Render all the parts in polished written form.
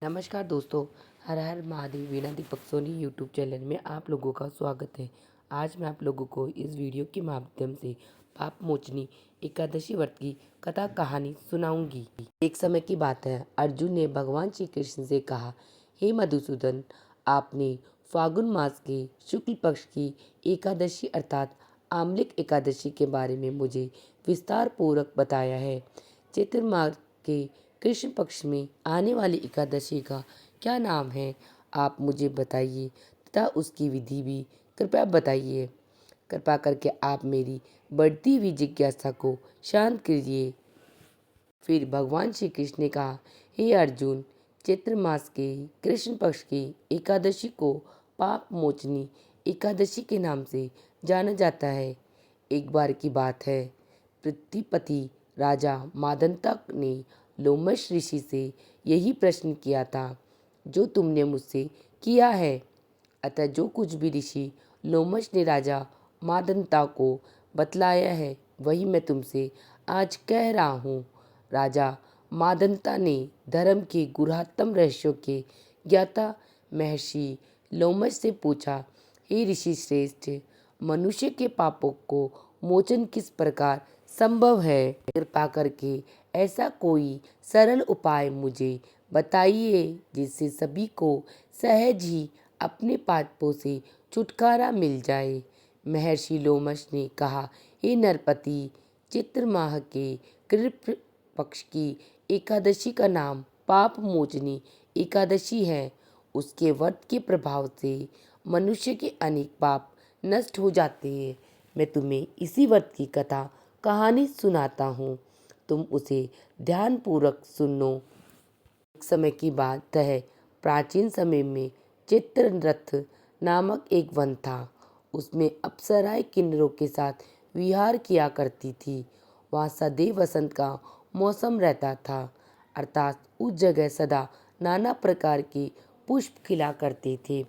नमस्कार दोस्तों। हर हर महादेव। वीणा Deepak Soni YouTube channel में आप लोगों का स्वागत है। आज मैं आप लोगों को इस वीडियो के माध्यम से पाप मोचनी एकादशी व्रत की कथा कहानी सुनाऊंगी। एक समय की बात है, अर्जुन ने भगवान श्री कृष्ण से कहा, हे मधुसूदन, आपने फागुन मास के शुक्ल पक्ष की एकादशी अर्थात आमलिक एकादशी के बारे में मुझे विस्तार पूर्वक बताया है। चैत्र मास के कृष्ण पक्ष में आने वाली एकादशी का क्या नाम है, आप मुझे बताइए तथा उसकी विधि भी कृपया बताइए। कृपा करके आप मेरी बढ़ती हुई जिज्ञासा को शांत कीजिए। फिर भगवान श्री कृष्ण ने कहा, हे अर्जुन, चैत्र मास के कृष्ण पक्ष की एकादशी को पाप मोचनी एकादशी के नाम से जाना जाता है। एक बार की बात है, पृथ्वीपति राजा मादंता ने लोमश ऋषि से यही प्रश्न किया था जो तुमने मुझसे किया है। अतः जो कुछ भी ऋषि लोमश ने राजा मादंता को बतलाया है वही मैं तुमसे आज कह रहा हूँ। राजा मादंता ने धर्म के गुरहत्तम रहस्यों के ज्ञाता महर्षि लोमश से पूछा, हे ऋषि श्रेष्ठ, मनुष्य के पापों को मोचन किस प्रकार संभव है? कृपा करके ऐसा कोई सरल उपाय मुझे बताइए जिससे सभी को सहज ही अपने पापों से छुटकारा मिल जाए। महर्षि लोमश ने कहा, हे नरपति, चित्र माह के कृष्ण पक्ष की एकादशी का नाम पाप मोचनी एकादशी है। उसके व्रत के प्रभाव से मनुष्य के अनेक पाप नष्ट हो जाते हैं। मैं तुम्हें इसी व्रत की कथा कहानी सुनाता हूँ, तुम उसे ध्यानपूर्वक सुनो। एक समय की बात है, प्राचीन समय में चित्ररथ नामक एक वन था। उसमें अप्सराएं किन्नरों के साथ विहार किया करती थी। वहाँ सदैव वसंत का मौसम रहता था, अर्थात उस जगह सदा नाना प्रकार के पुष्प खिला करते थे।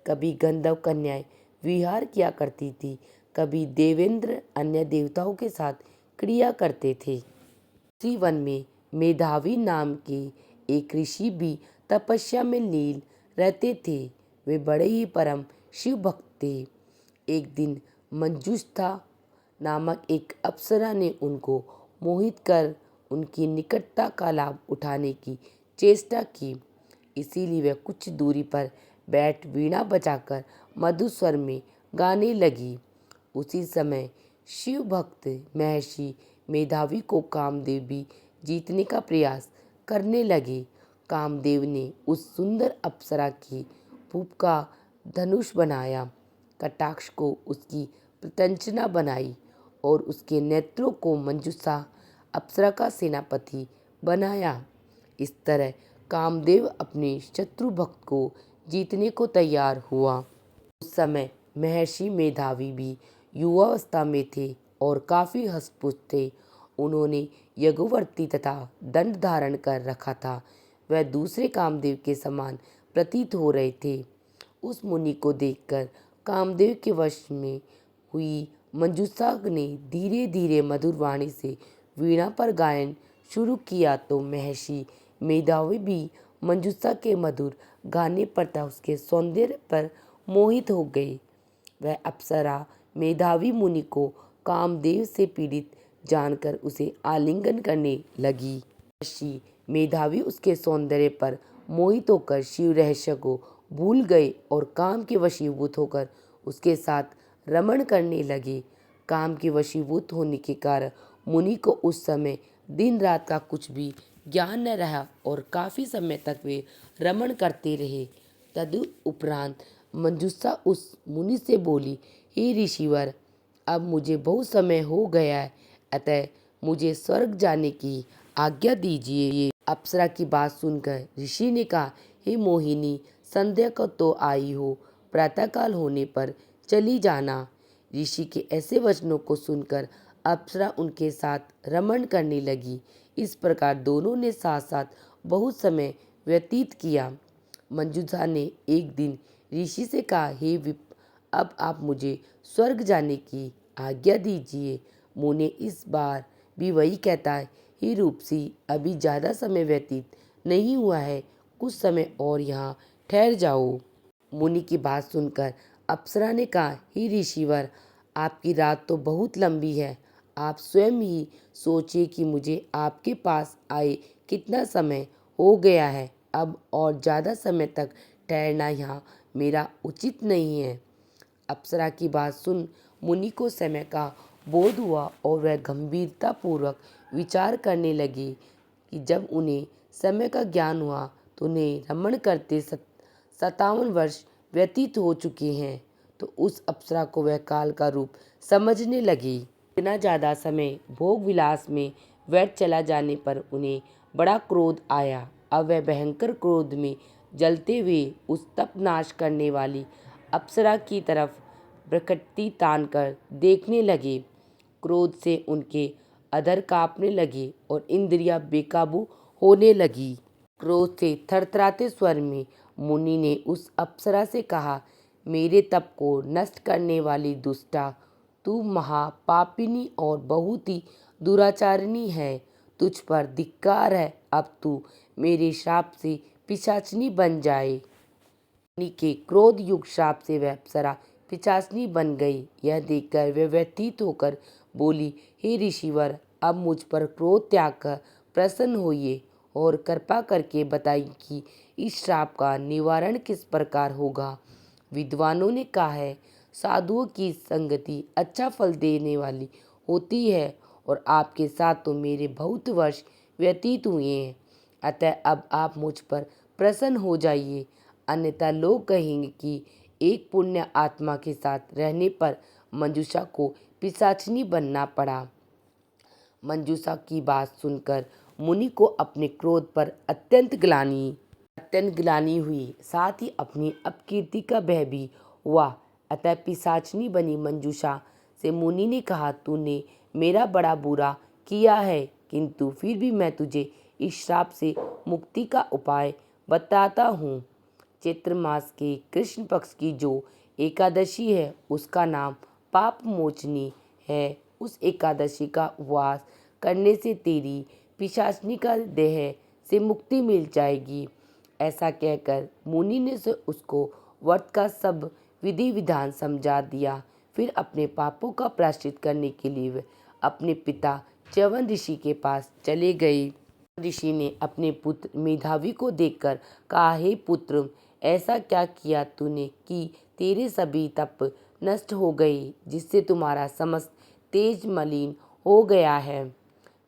कभी गंधर्व कन्याएं विहार किया करती थी, कभी देवेंद्र अन्य देवताओं के साथ क्रिया करते थे। उसी वन में मेधावी नाम के एक ऋषि भी तपस्या में लीन रहते थे। वे बड़े ही परम शिव भक्त थे। एक दिन मंजुष्था नामक एक अप्सरा ने उनको मोहित कर उनकी निकटता का लाभ उठाने की चेष्टा की। इसीलिए वह कुछ दूरी पर बैठ वीणा बजाकर मधुर स्वर में गाने लगी। उसी समय शिव भक्त महर्षि मेधावी को कामदेव भी जीतने का प्रयास करने लगे। कामदेव ने उस सुंदर अप्सरा की भूप का धनुष बनाया, कटाक्ष को उसकी प्रत्यंचना बनाई और उसके नेत्रों को मंजूषा अप्सरा का सेनापति बनाया। इस तरह कामदेव अपने शत्रु भक्त को जीतने को तैयार हुआ। उस समय महर्षि मेधावी भी युवावस्था में थे और काफी हष्टपुष्ट थे। उन्होंने यज्ञवर्ती तथा दंड धारण कर रखा था। वह दूसरे कामदेव के समान प्रतीत हो रहे थे। उस मुनि को देखकर कामदेव के वश में हुई मंजूषा ने धीरे धीरे मधुर वाणी से वीणा पर गायन शुरू किया तो महर्षि मेधावी भी मंजूषा के मधुर गाने पर तथा उसके सौंदर्य पर मोहित हो गए। वह अप्सरा मेधावी मुनि को कामदेव से पीड़ित जानकर उसे आलिंगन करने लगी। महर्षि मेधावी उसके सौंदर्य पर मोहित होकर शिव रहस्य को भूल गए और काम के वशीभूत होकर उसके साथ रमण करने लगे। काम के वशीभूत होने के कारण मुनि को उस समय दिन रात का कुछ भी ज्ञान न रहा और काफी समय तक वे रमण करते रहे। तदुपरांत मंजूषा उस मुनि से बोली, हे ऋषिवर, अब मुझे बहुत समय हो गया है, अतः मुझे स्वर्ग जाने की आज्ञा दीजिए। अप्सरा की बात सुनकर ऋषि ने कहा, हे मोहिनी, संध्या को तो आई हो, प्रातःकाल होने पर चली जाना। ऋषि के ऐसे वचनों को सुनकर अप्सरा उनके साथ रमण करने लगी। इस प्रकार दोनों ने साथ साथ बहुत समय व्यतीत किया। मंजूषा ने एक दिन ऋषि से कहा, हे विप, अब आप मुझे स्वर्ग जाने की आज्ञा दीजिए। मुनि इस बार भी वही कहता है, हे रूपसी, अभी ज़्यादा समय व्यतीत नहीं हुआ है, कुछ समय और यहाँ ठहर जाओ। मुनि की बात सुनकर अप्सरा ने कहा, हे ऋषिवर, आपकी रात तो बहुत लंबी है। आप स्वयं ही सोचिए कि मुझे आपके पास आए कितना समय हो गया है। अब और ज़्यादा समय तक ठहरना यहाँ मेरा उचित नहीं है। अप्सरा की बात सुन मुनि को समय का बोध हुआ और वह गंभीरतापूर्वक विचार करने लगे कि जब उन्हें समय का ज्ञान हुआ तो उन्हें रमण करते 57 वर्ष व्यतीत हो चुके हैं। तो उस अप्सरा को वह काल का रूप समझने लगी। इतना ज़्यादा समय भोग विलास में व्यर्थ चला जाने पर उन्हें बड़ा क्रोध आया। अब वह भयंकर क्रोध में जलते हुए उस तप नाश करने वाली अप्सरा की तरफ प्रकृति तान कर देखने लगे। क्रोध से उनके अधर कांपने लगे और इंद्रियां बेकाबू होने लगी। क्रोध से थरथराते स्वर में मुनि ने उस अप्सरा से कहा, मेरे तप को नष्ट करने वाली दुष्टा, तू महापापिनी और बहुत ही दुराचारिणी है। तुझ पर धिक्कार है। अब तू मेरे श्राप से पिशाचिनी बन जाए। मुनि के क्रोध युक्त श्राप से वह अप्सरा पिशाचिनी बन गई। यह देखकर वे व्यथित होकर बोली, हे ऋषिवर, अब मुझ पर क्रोध त्याग कर प्रसन्न होइए और कृपा करके बताइए कि इस श्राप का निवारण किस प्रकार होगा। विद्वानों ने कहा है, साधुओं की संगति अच्छा फल देने वाली होती है और आपके साथ तो मेरे बहुत वर्ष व्यतीत हुए हैं। अतः अब आप मुझ पर प्रसन्न हो जाइए, अन्यथा लोग कहेंगे कि एक पुण्य आत्मा के साथ रहने पर मंजूषा को पिशाचिनी बनना पड़ा। मंजूषा की बात सुनकर मुनि को अपने क्रोध पर अत्यंत ग्लानि हुई, साथ ही अपनी अपकीर्ति का भय भी हुआ। अतः पिशाचिनी बनी मंजूषा से मुनि ने कहा, तूने मेरा बड़ा बुरा किया है, किंतु फिर भी मैं तुझे इस श्राप से मुक्ति का उपाय बताता हूँ। चैत्र मास के कृष्ण पक्ष की जो एकादशी है उसका नाम पाप मोचनी है। उस एकादशी का उपवास करने से तेरी पिशाचिनी का देह से मुक्ति मिल जाएगी। ऐसा कहकर मुनि ने उसको व्रत का सब विधि विधान समझा दिया। फिर अपने पापों का प्रायश्चित करने के लिए वे अपने पिता च्यवन ऋषि के पास चले गए। ऋषि ने अपने पुत्र मेधावी को देखकर कहा, हे पुत्र, ऐसा क्या किया तूने कि तेरे सभी तप नष्ट हो गए, जिससे तुम्हारा समस्त तेज मलिन हो गया है।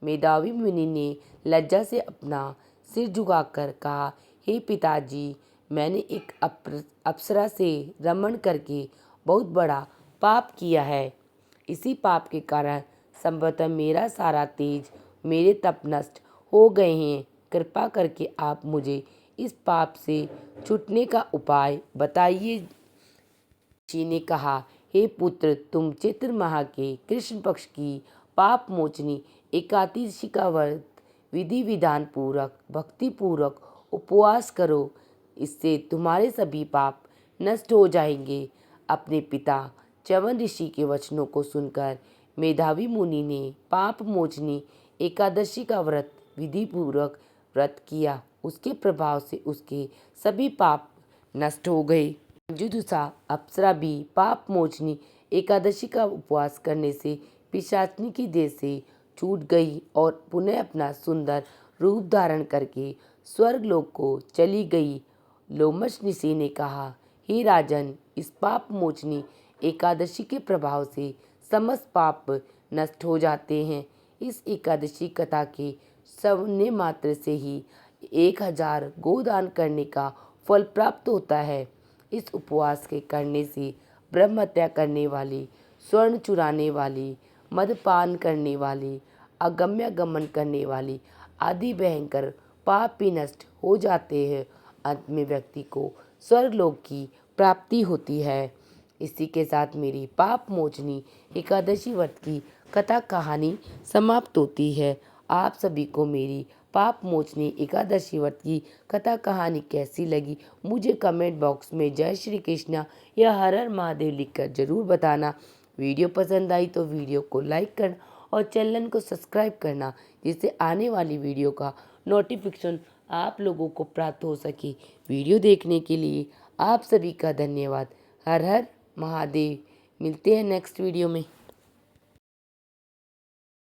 मेधावी मुनि ने लज्जा से अपना सिर झुकाकर कहा, हे पिताजी, मैंने एक अप्सरा से रमण करके बहुत बड़ा पाप किया है। इसी पाप के कारण संभवतः मेरा सारा तेज, मेरे तप नष्ट हो गए हैं। कृपा करके आप मुझे इस पाप से छूटने का उपाय बताइए। ऋषि ने कहा, हे पुत्र, तुम चैत्र माह के कृष्ण पक्ष की पाप मोचनी एकादशी का व्रत विधि विधान पूर्वक भक्ति पूर्वक उपवास करो। इससे तुम्हारे सभी पाप नष्ट हो जाएंगे। अपने पिता च्यवन ऋषि के वचनों को सुनकर मेधावी मुनि ने पाप मोचनी एकादशी का व्रत विधि पूर्वक व्रत किया। उसके प्रभाव से उसके सभी पाप नष्ट हो गए। मंजूषा अप्सरा भी पाप मोचनी एकादशी का उपवास करने से पिशाचिनी की देह से छूट गई और पुनः अपना सुंदर रूप धारण करके स्वर्गलोक को चली गई। लोमश ऋषि ने कहा, हे राजन, इस पाप मोचनी एकादशी के प्रभाव से समस्त पाप नष्ट हो जाते हैं। इस एकादशी कथा के सुनने मात्र से ही 1000 गोदान करने का फल प्राप्त होता है। इस उपवास के करने से ब्रह्म हत्या करने वाली, स्वर्ण चुराने वाली, मदपान करने वाली, अगम्य गमन करने वाली आदि भयंकर पाप भी नष्ट हो जाते हैं। अंत में व्यक्ति को स्वर्गलोक की प्राप्ति होती है। इसी के साथ मेरी पाप मोचनी एकादशी व्रत की कथा कहानी समाप्त होती है। आप सभी को मेरी पाप मोचनी एकादशी व्रत की कथा कहानी कैसी लगी, मुझे कमेंट बॉक्स में जय श्री कृष्णा या हर हर महादेव लिखकर ज़रूर बताना। वीडियो पसंद आई तो वीडियो को लाइक करना और चैनल को सब्सक्राइब करना, जिससे आने वाली वीडियो का नोटिफिकेशन आप लोगों को प्राप्त हो सके। वीडियो देखने के लिए आप सभी का धन्यवाद। हर हर महादेव। मिलते हैं नेक्स्ट वीडियो में।